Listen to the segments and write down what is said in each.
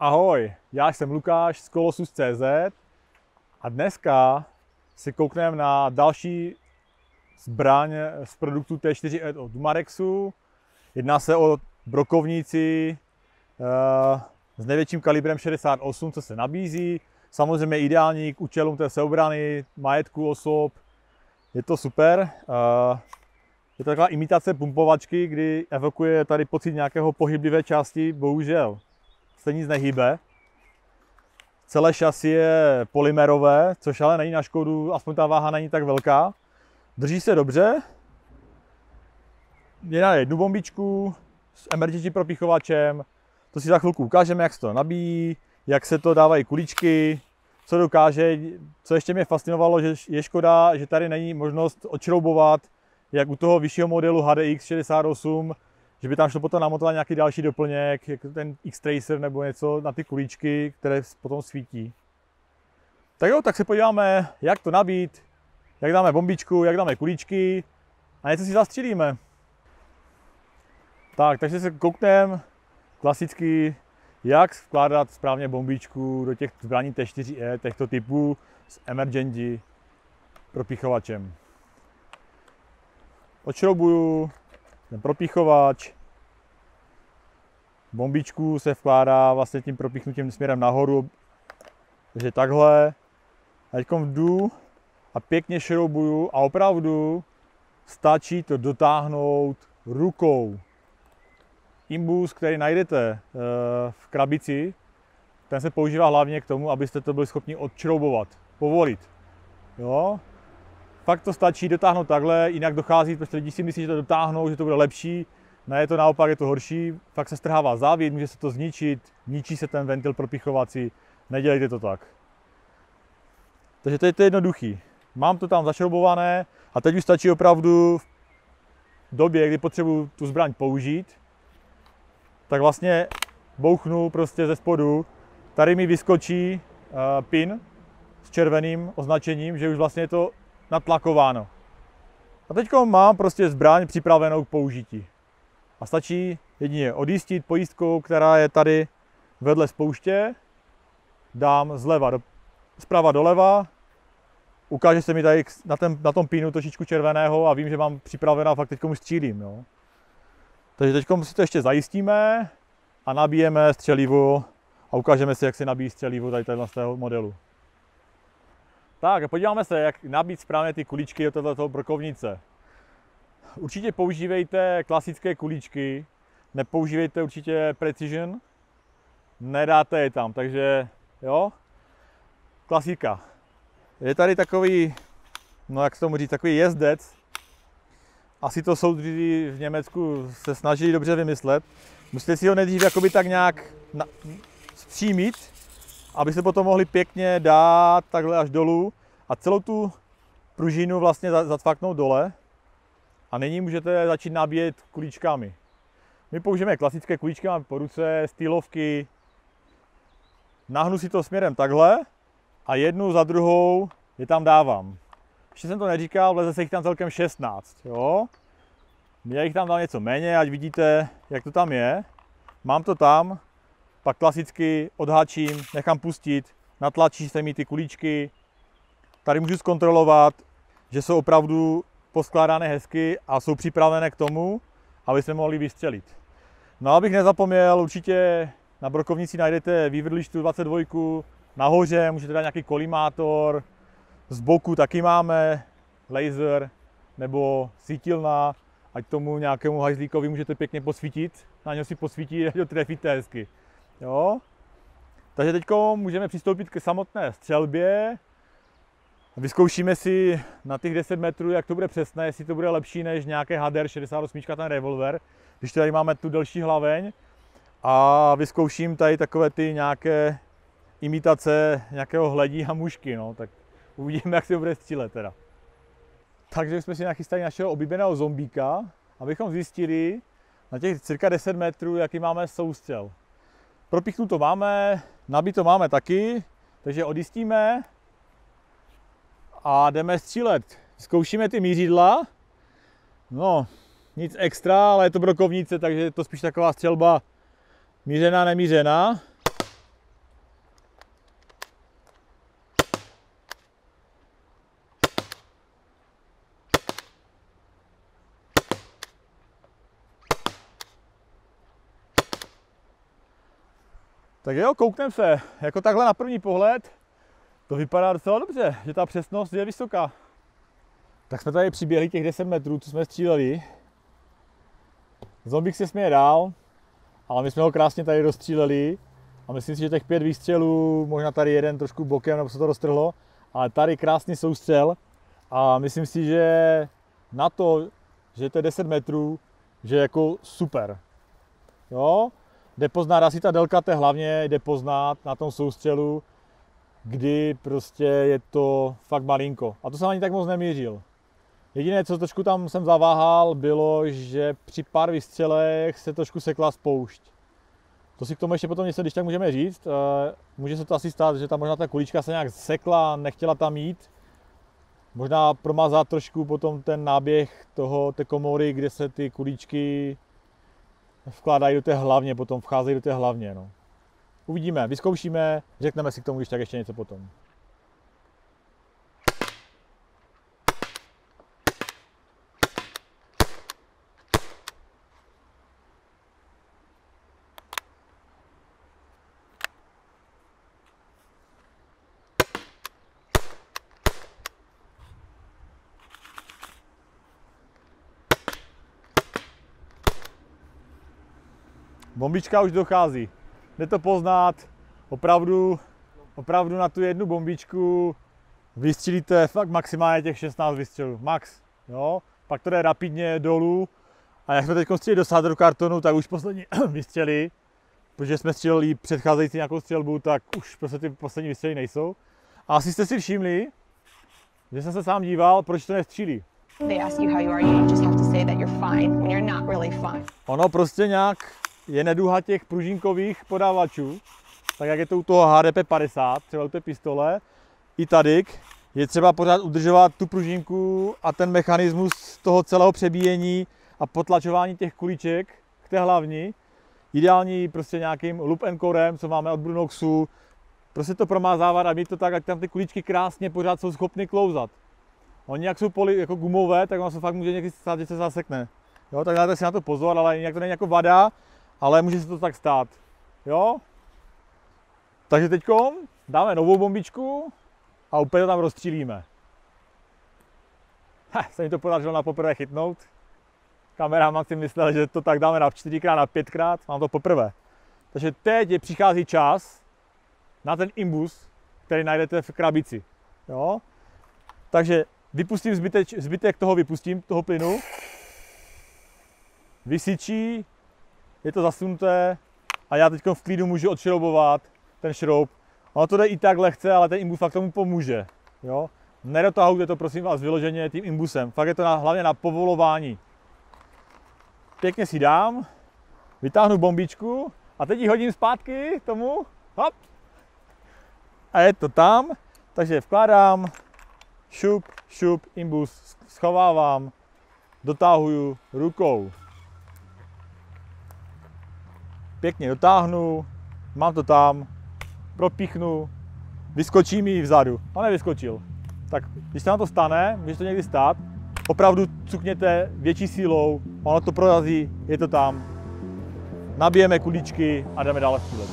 Ahoj, já jsem Lukáš z Colossus.cz a dneska si koukneme na další zbraň z produktu T4 od Dumarexu. Jedná se o brokovnici s největším kalibrem 68, co se nabízí. Samozřejmě ideální k účelům té seobrany, majetku osob. Je to super. Je to taková imitace pumpovačky, kdy evokuje tady pocit nějakého pohyblivé části, bohužel se nic nehýbe. Celé šasi je polymerové, což ale není na škodu, aspoň ta váha není tak velká. Drží se dobře. Je na jednu bombičku s emergency propíchovačem. To si za chvilku ukážeme, jak se to nabíjí, jak se to dávají kuličky, co dokáže. Co ještě mě fascinovalo, že je škoda, že tady není možnost odšroubovat, jak u toho vyššího modelu HDX 68, že by tam šlo potom namontovat nějaký další doplněk, jako ten X-Tracer nebo něco na ty kuličky, které potom svítí. Tak jo, tak se podíváme, jak to nabít, jak dáme bombičku, jak dáme kuličky a něco si zastřílíme. Tak, takže se koukneme klasicky, jak vkládat správně bombičku do těch zbraní T4E, těchto typů s emergency propíchovačem. Odšroubuju ten propíchovač. Bombičku se vkládá vlastně tím propíchnutím směrem nahoru, takže takhle. A teď jdu a pěkně šroubuju a opravdu stačí to dotáhnout rukou. Imbus, který najdete v krabici, ten se používá hlavně k tomu, abyste to byli schopni odšroubovat, povolit. Jo? Fakt to stačí dotáhnout takhle, jinak dochází, protože lidi si myslí, že to dotáhnou, že to bude lepší. Ne, je to naopak, je to horší. Fakt se strhává závět, může se to zničit, ničí se ten ventil propíchovací. Nedělejte to tak. Takže to je to jednoduchý. Mám to tam zašroubované a teď už stačí opravdu v době, kdy potřebuji tu zbraň použít, tak vlastně bouchnu prostě ze spodu. Tady mi vyskočí pin s červeným označením, že už vlastně je to natlakováno. A teď mám prostě zbraň připravenou k použití. A stačí jedině odjistit pojistkou, která je tady vedle spouště. Dám zprava doleva. Ukáže se mi tady na tom pínu trošičku červeného a vím, že mám připravená, fakt teď už střílím. Jo. Takže teď si to ještě zajistíme a nabijeme střelivo a ukážeme si, jak se nabíjí střelivo tady z toho modelu. Tak, podíváme se, jak nabít správně ty kuličky do této brokovnice. Určitě používejte klasické kuličky, nepoužívejte určitě Precision, nedáte je tam, takže jo, klasika. Je tady takový, no jak se tomu říct, takový jezdec, asi to soudruzi v Německu se snaží dobře vymyslet. Musíte si ho nejdřív jakoby tak nějak zpřímit, aby se potom mohli pěkně dát takhle až dolů a celou tu pružinu vlastně zacvaknout dole a nyní můžete začít nabíjet kuličkami. My použijeme klasické kuličky, máme po ruce, stylovky. Nahnu si to směrem takhle a jednu za druhou je tam dávám. Ještě jsem to neříkal, vleze se jich tam celkem 16. Jo? Já jich tam dám něco méně, ať vidíte, jak to tam je. Mám to tam, pak klasicky odhačím, nechám pustit, natlačí se mi ty kuličky. Tady můžu zkontrolovat, že jsou opravdu poskládané hezky a jsou připravené k tomu, aby se mohli vystřelit. No abych nezapomněl, určitě na brokovnici najdete vývrlištu 22, nahoře můžete dát nějaký kolimátor, z boku taky máme laser nebo svítilna, ať tomu nějakému hajzlíkovi můžete pěkně posvítit, na něj si posvítit a to trefíte hezky. Jo? Takže teď můžeme přistoupit k samotné střelbě. Vyzkoušíme si na těch 10 metrů, jak to bude přesné, jestli to bude lepší než nějaké HDR 68, ten revolver, když tady máme tu delší hlaveň. A vyzkouším tady takové ty nějaké imitace nějakého hledí a mušky, no, tak uvidíme, jak se bude střílet teda. Takže jsme si nachystali našeho oblíbeného zombíka, abychom zjistili na těch cirka 10 metrů, jaký máme soustřel. Propíchnuto máme, nabito máme taky, takže odjistíme a jdeme střílet. Zkoušíme ty mířidla. No, nic extra, ale je to brokovnice, takže je to spíš taková střelba mířená, nemířená. Tak jo, koukneme se. Jako takhle na první pohled to vypadá docela dobře, že ta přesnost je vysoká. Tak jsme tady přiběhli těch 10 metrů, co jsme stříleli. Zombík se směje dál, ale my jsme ho krásně tady rozstříleli. A myslím si, že těch 5 výstřelů, možná tady jeden trošku bokem, nebo se to roztrhlo, ale tady krásný soustřel. A myslím si, že na to, že to je 10 metrů, že je jako super. Jo? Jde poznat, asi ta délka té hlavně jde poznat na tom soustřelu, kdy prostě je to fakt malinko. A to jsem ani tak moc nemířil. Jediné, co trošku tam jsem zaváhal, bylo, že při pár výstřelech se trošku sekla spoušť. To si k tomu ještě potom něco, když tak můžeme říct. Může se to asi stát, že tam možná ta kulička se nějak sekla, nechtěla tam jít. Možná promazat trošku potom ten náběh té komory, kde se ty kuličky vkládají do té hlavně, potom vcházejí do té hlavně. No. Uvidíme, vyzkoušíme, řekneme si k tomu když tak ještě něco potom. Bombička už dochází. Jde to poznat, opravdu na tu jednu bombičku vystřelíte fakt maximálně těch 16 výstřelů. Max. Jo? Pak to jde rapidně dolů. A jak jsme teď stříleli do sádru kartonu, tak už poslední výstřely, protože jsme stříleli předcházející nějakou střelbu, tak už prostě ty poslední výstřely nejsou. A asi jste si všimli, že jsem se sám díval, proč to nestřílí. Ono prostě nějak je neduha těch pružinkových podávačů, tak jak je to u toho HDP 50, třeba u té pistole, i tady je třeba pořád udržovat tu pružinku a ten mechanismus toho celého přebíjení a potlačování těch kuliček k té hlavní. Ideální prostě nějakým loop encorem, co máme od Brunoxu, prostě to promázávat a mít to tak, ať tam ty kuličky krásně pořád jsou schopny klouzat. Oni jak jsou jako gumové, tak ono se fakt může někdy stát, že se zasekne. Jo, tak dáte si na to pozor, ale jinak to není jako vada, ale může se to tak stát. Jo? Takže teď dáme novou bombičku a úplně to tam rozstřílíme. Se mi to podařilo na poprvé chytnout. Kameraman si myslel, že to tak dáme na 4x, na 5x, mám to poprvé. Takže teď přichází čas na ten imbus, který najdete v krabici. Jo? Takže vypustím zbytek toho plynu. Vysyčí, je to zasunuté a já teď v klidu můžu odšroubovat ten šroub. Ono to jde i tak lehce, ale ten imbus fakt tomu pomůže. Jo? Nedotahujte to prosím vás vyloženě tím imbusem. Fakt je to hlavně na povolování. Pěkně si dám, vytáhnu bombičku a teď ji hodím zpátky tomu. Hop. A je to tam. Takže vkládám, šup, imbus schovávám, dotahuju rukou. Pěkně dotáhnu, mám to tam, propíchnu, vyskočí mi vzadu, a nevyskočil. Tak když se nám to stane, může to někdy stát, opravdu cukněte větší sílou, ono to prorazí, je to tam, nabijeme kuličky a jdeme dále střílet.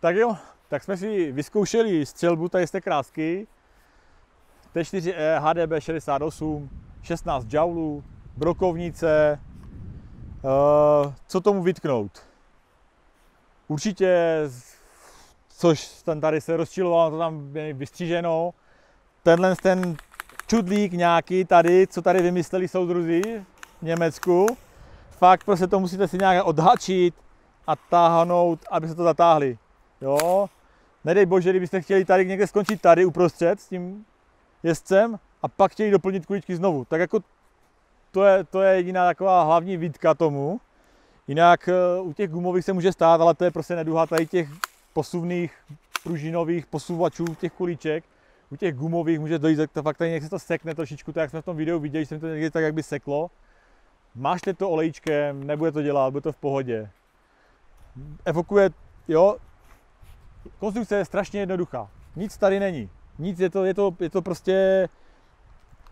Tak jo, tak jsme si vyzkoušeli střelbu tady z té krásky. T4E HDB 68, 16 joulů, brokovnice. Co tomu vytknout? Určitě což ten tady se rozčiloval, to tam je vystříženo. Ten čudlík nějaký tady, co tady vymysleli soudruzi v Německu, fakt prostě to musíte si nějak odhačit a táhnout, aby se to zatáhli. Jo? Nedej bože, kdybyste chtěli tady někde skončit tady uprostřed s tím jezdcem a pak chtěli doplnit kuličky znovu. Tak jako to je jediná taková hlavní výtka tomu. Jinak u těch gumových se může stát, ale to je prostě neduha tady těch posuvných pružinových posuvačů těch kuliček. U těch gumových může dojít, to fakt tady někde se to sekne trošičku, tak jak jsme v tom videu viděli, že se to někde tak jak by seklo. Mášte to olejčkem, nebude to dělat, bude to v pohodě. Evokuje, jo, konstrukce je strašně jednoduchá. Nic tady není. Nic, je to prostě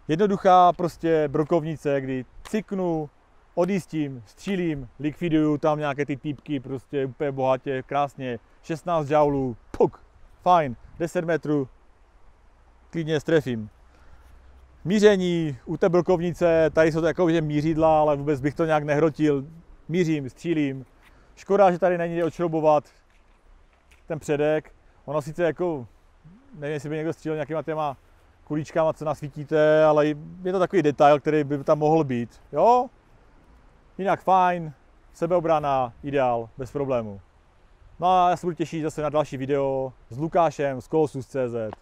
jednoduchá prostě brokovnice, kdy ciknu, odjistím, střílím, likviduju tam nějaké ty týpky, prostě úplně bohatě, krásně, 16 joulů, puk, fajn, 10 metrů, klidně strefím. Míření u té brokovnice, tady jsou to jako že mířidla, ale vůbec bych to nějak nehrotil, mířím, střílím. Škoda, že tady není odšroubovat ten předek, ono sice jako, nevím, jestli by někdo střílel nějakýma těma kulíčkama, co nasvítíte, ale je to takový detail, který by tam mohl být, jo? Jinak fajn, sebeobrana, ideál, bez problému. No a já se budu těšit zase na další video s Lukášem z Colossus.cz.